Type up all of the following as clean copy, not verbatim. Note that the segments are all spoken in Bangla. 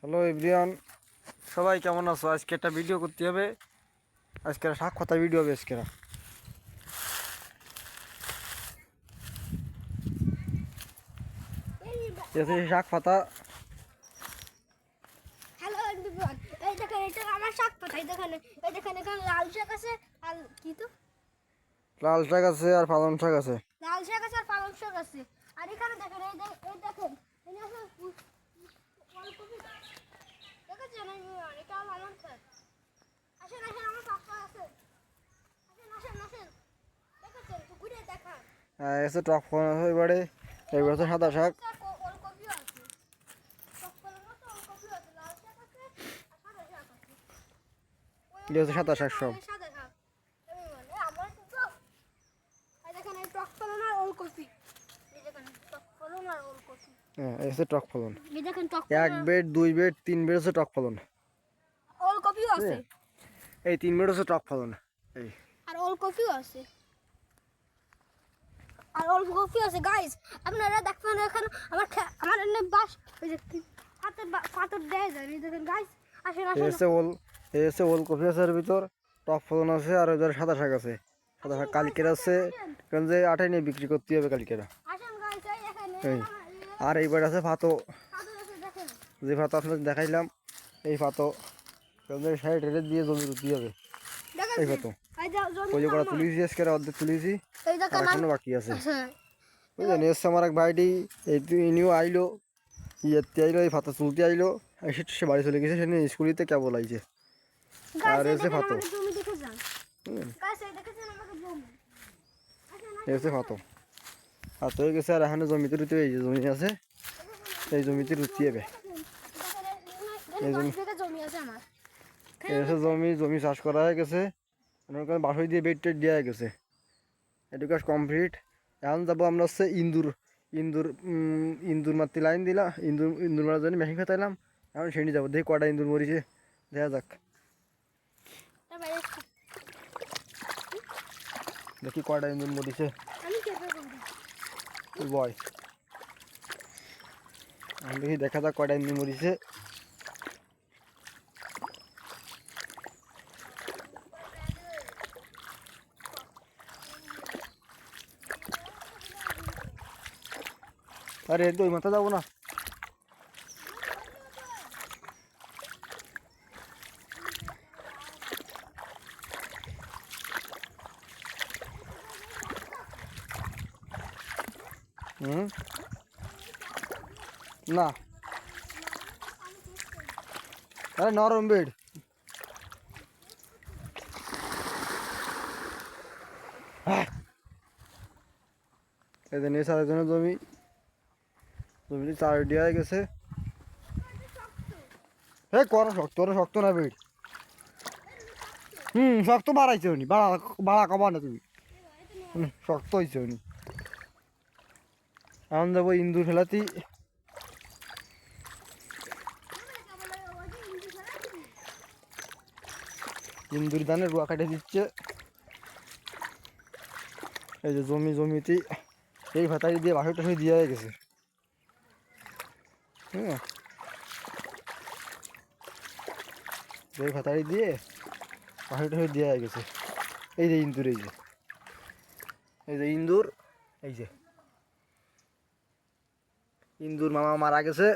হ্যালো এভরিওয়ান, সবাই কেমন আছো? আজকে একটা ভিডিও করতে হবে। আজকে শাক পাতা ভিডিও হবে। আজকে শাক পাতা। হ্যালো এভরিওয়ান, এই দেখেন এটা আমার শাক পাতা। এই দেখেন, এই দেখেন এখানে লাল শাক আছে আর কি তো লাল শাক আছে আর পালং শাক আছে। লাল শাক আছে আর পালং শাক আছে। আর এখানে দেখেন এই দেখেন এই আছে ফুলকপি। দেখেছেন এটা আমার শাক। আসেন আসেন আমার শাক আছে। আসেন আসেন আসেন, দেখেছেন তো ঘুরে দেখান। এসে টক ফোন আছে এবারে। এবার আছে সাদা শাক। ওলকপিও আছে, টক ফলের মতো ওলকপিও আছে, লাল শাক আছে আর সাদা শাক আছে। এটা হচ্ছে সাদা শাক সব। সাদা শাক আমার কিন্তু এই দেখেন এই টক ফলন আর ওলকপি। এই দেখেন টক ফলন আর ওলকপি। হ্যাঁ, এসে টক ফলন। এই দেখেন টক এক বেড, দুই বেড, তিন বেড হচ্ছে টক ফলন। ওলকপিও আছে। এই তিন বেড হচ্ছে টক ফলন। এই আর ওলকপিও আছে। আর ওলকপি আছে গাইস, আপনারা দেখবেন এখানে আমার এনে বাস ওই যে পাথর পাথর দেয় যায়। এই দেখেন গাইস, আসেন আসেন এসে ওলকপি আছে এর ভিতর, টক ফলন আছে আর ওদের সাদা শাক আছে। সাদা শাক কালকের আছে, কারণ যে আটাই নিয়ে বিক্রি করতে হবে কালকেরা। আসেন গাইস, এই দেখেন এই আর এইবার আছে ফাতো, পাথর আছে দেখেন। যে ফাতো আপনাদের দেখাইলাম। এই ফাতো সাইড রেডে দিয়ে জমি রুতি হবে। এই ফাতো এই যে ওই যে করা তুলেছি, আজকে অর্ধেক তুলেছি, এই আর দেখেন এখনো বাকি আছে। হ্যাঁ বুঝলেন, এসছে আমার এক ভাইটি, এই ইনিও আইলো, ইয়েতে আইলো, এই ফাতো তুলতে আইলো, সে বাড়ি চলে গেছে, সে স্কুলিতে কেবল আইছে। আর এসে ফাতো, জমি দেখে যান গাইস, এই দেখেছেন আমাদের জমি। এসে ফাতো হাত হয়ে গেছে। আর এখানে জমিতে রুতি, এই যে জমি আছে, এই জমিতে রুতি হবে। এই জমি জমি আছে আমার। এসে জমি চাষ করা হয়ে গেছে। বাসই দিয়ে বেড টেড দেওয়া হয়ে গেছে। এটু কাজ কমপ্লিট। এখন যাবো আমরা হচ্ছে ইন্দুর ইন্দুর ইন্দুর মারতে লাইন দিলাম, ইন্দুর মারার জন্য মেশিন খাতাইলাম। এখন সেটি যাবো, দেখি কটা ইন্দুর মরিছে, দেখা যাক। দেখি কয়টা ইন্দুর মরিছে বয়। এখন দেখি দেখা যাক কয়টা ইন্দুর মরিছে। আরে তো ওই মাথা যাবো না। না, আরে নরম বেড। এদের নিয়ে সাড়ে জন্য জমিতে চার দেওয়া হয়ে গেছে। হ্যাঁ করো শক্ত, ওরা শক্ত না বেড। শক্ত বাড়াইছে উনি, বাড়া কমা না তুমি। শক্ত হয়েছে উনি। এখন যাবো ইন্দুর ফেলাতি। ইন্দুর ধানের রুয়া কাটে দিচ্ছে। এই যে জমিতে এই ভাতারি দিয়ে বাসই টাসই দিয়ে হয়ে গেছে। হ্যাঁ, এই ভাতারি দিয়ে বাসই টাসই দিয়ে হয়ে গেছে। এই যে ইন্দুর, এই যে ইন্দুর, এই যে ইন্দুর মামা মারা গেছে।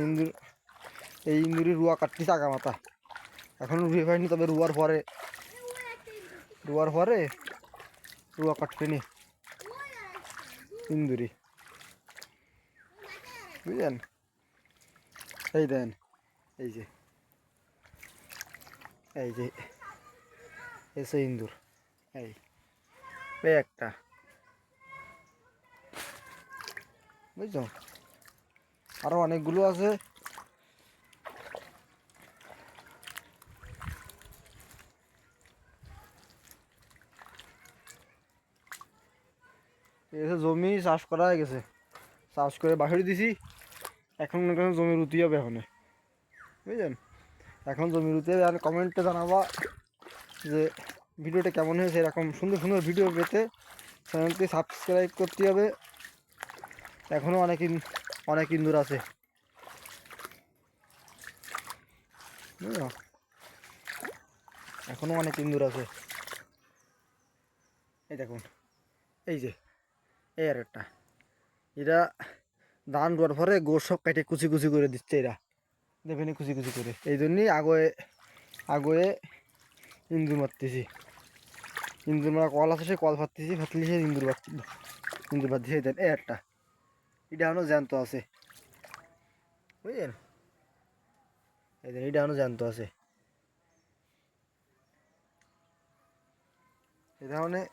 ইন্দুর, এই ইন্দুরের রুয়া কাটতেছে আগা মাথা, এখনো রুয়ে পায়নি, তবে রুয়ার পরে রুয়া কাটবে নি ইন্দুরি, বুঝলেন। এই দেন, এই যে এসে ইন্দুর, এই একটা, বুঝছো, আরো অনেকগুলো আছে। এসে জমি চাষ করা হয়ে গেছে, চাষ করে বাসড়ি দিছি। এখন জমি রুতি হবে এখন, বুঝলেন। এখন জমি রুতি হবে। আর কমেন্টে জানাবা যে ভিডিওটা কেমন হয়েছে। এরকম সুন্দর সুন্দর ভিডিও পেতে চ্যানেলটি সাবস্ক্রাইব করতে হবে। এখনো অনেক ইন্দুর আছে, বুঝছো? এখনো অনেক ইন্দুর আছে। এই দেখুন, এই যে এই আর একটা, এরা ধান রোয়ার পরে গোড় সব কেটে কুচি কুচি করে দিচ্ছে এরা, দেখেনি কুচি কুচি করে। এই জন্যই আগে ইন্দুর মারতেছি। ইন্দুর মারা কল আছে, সে কল ফাটলি সে ইন্দুর বাড়তেছি। দেন এই একটা, এটা এখনো জ্যান্ত আছে, বুঝলেন? এই দেন এটা এখনো জ্যান্ত আছে। এই ধরনের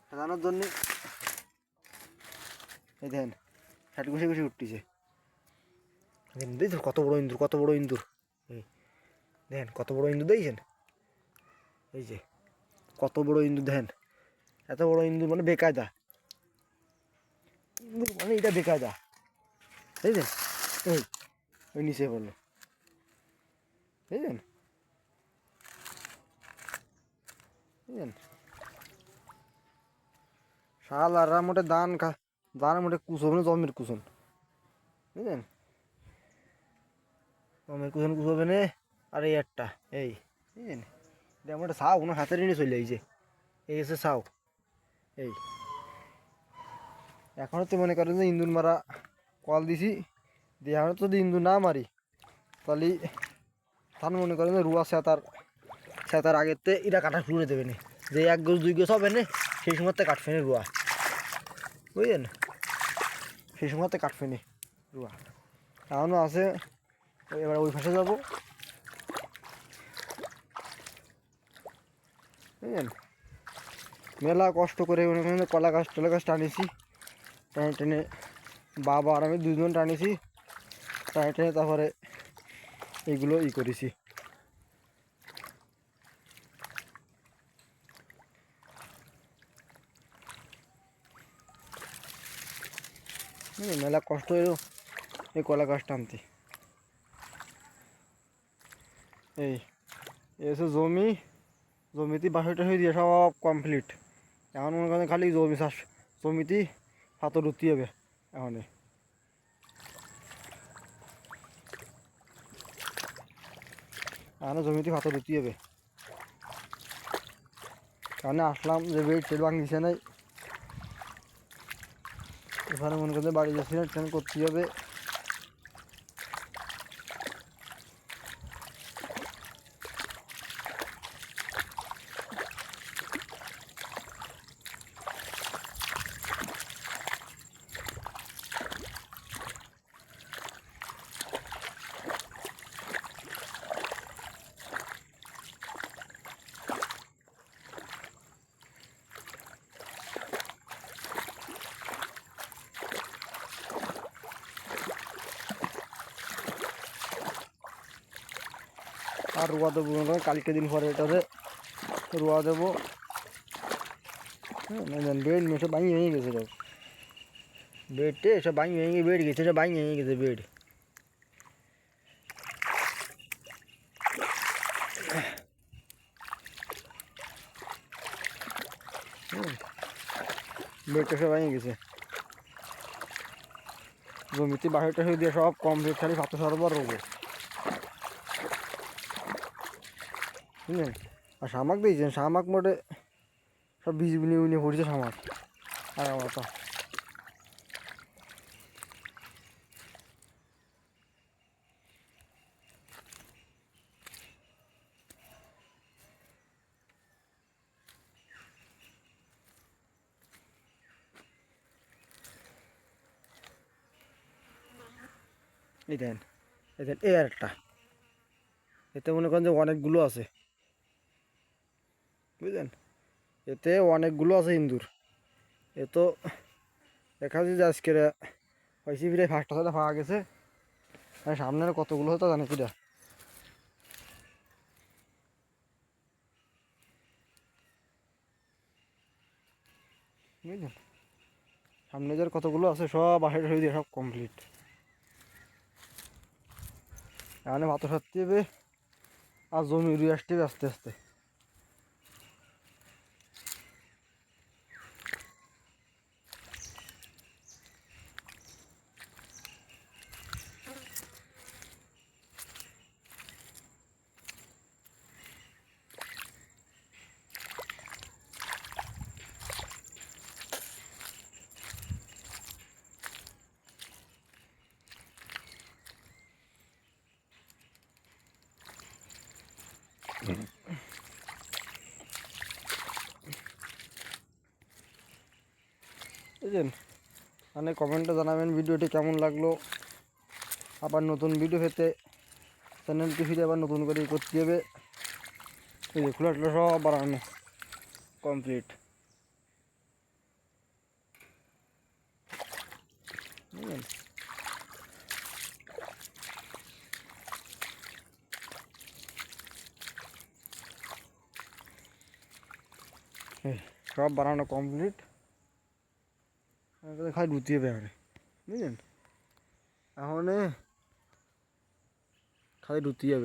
সাজানোর জন্য এই দেখেন হাট ঘুষে ঘুষে উঠতেছে। দেখুন কত বড় ইন্দুর, কত বড় ইন্দুর। এই দেখেন কত বড় ইন্দুর দেখছেন? এই যে কত বড় ইন্দুর দেখেন, এত বড় ইন্দুর মানে বেকায়দা ইন্দুর, মানে এটা বেকায়দা, বুঝলেন? এই ওই নিচে পড়লো, বুঝলেন? বুঝলেন? শাল আর মোটে দান মোটে কুচন না, জমির কুচন, বুঝলেন? জমির কুচবে না। আর এই একটা, এই বুঝলেন, এটা আমার ছাও কোনো হাতের নিয়ে চলে, এই এসে ছাও। এই এখনও তো মনে করেন যে ইন্দুর মারা কল দিছি দিয়ে, এখনও যদি ইন্দুর না মারি তাহলে তার মনে করেন যে রুয়া সেতার আগেতে এটা কাটা শুরু দেবে না। যে 1 গোছ 2 গোছ হবে না, সেই সময়তে কাটবে না রুয়া, বুঝলেন? সেই সময়তে কাটবে না রুয়া। এখনও আছে, এবার ওই পাশে যাবো, বুঝলেন? মেলা কষ্ট করে মনে করেন টলা গাছ টানিছি, টেনে টেনে বাবা আর আমি 2 জন টানিছি, টেনে টেনে তারপরে এইগুলো করেছি। মেলা কষ্ট হলো এই কলা গাছ টানতে। এই এসে জমিতে বাসাটা হয়ে দিয়ে সব কমপ্লিট। এখন মনে করেন খালি জমিতে পাথর উঠতে হবে। এখনো জমিতে পাথর উঠতে হবে। এখানে আসলাম যে বেড টেড ভাঙিছে নাই, এখানে মনে করেন বাড়ি যাচ্ছি না, ট্রেন করতে হবে। আর রোয়া দেবো মনে করেন কালকে দিন পরে এটাতে রোয়া দেবো। বেড সব ভাঙি ভেঙে গেছে, সব বেডটে সব ভাঙি ভেঙে বেড গেছে, সব ভাঙি ভেঙে গেছে বেড। বেডটা সব ভাঙে গেছে। জমিতে বাসাটা হয়ে দিয়ে সব কমপ্লিট, খালি ভাত সরবর রোবো, বুঝলেন? আর শামাক দিয়েছেন, শামাক মোটে সব বীজ বিনিয়ে পড়ছে শামাক আগা মাথা। এই দেন এই আর একটা, এতে মনে করেন যে অনেকগুলো আছে, বুঝলেন? এতে অনেকগুলো আছে ইন্দুর। এ তো দেখা যাচ্ছে যে আজকে হয়েছে প্রায় 5টা 6টা পাওয়া গেছে, আর সামনের কতগুলো হতো জানি কিরা, বুঝলেন? সামনে যার কতগুলো আছে সব বাসাটা হয়ে দিয়ে সব কমপ্লিট। এখানে ভাত সারতে হবে আর জমি রুই আসতে হবে আস্তে আস্তে। বুঝলেন? মানে কমেন্টে জানাবেন ভিডিওটি কেমন লাগলো। আবার নতুন ভিডিও পেতে চ্যানেলটি ফিরে আবার নতুন করে করতে হবে। এই যে খোলা টোলা সব বানানো কমপ্লিট। বুঝলেন? এই সব বানানো কমপ্লিট, খালি ধুতে হবে আরে। বুঝলেন? এখন খালি ধুতে হবে।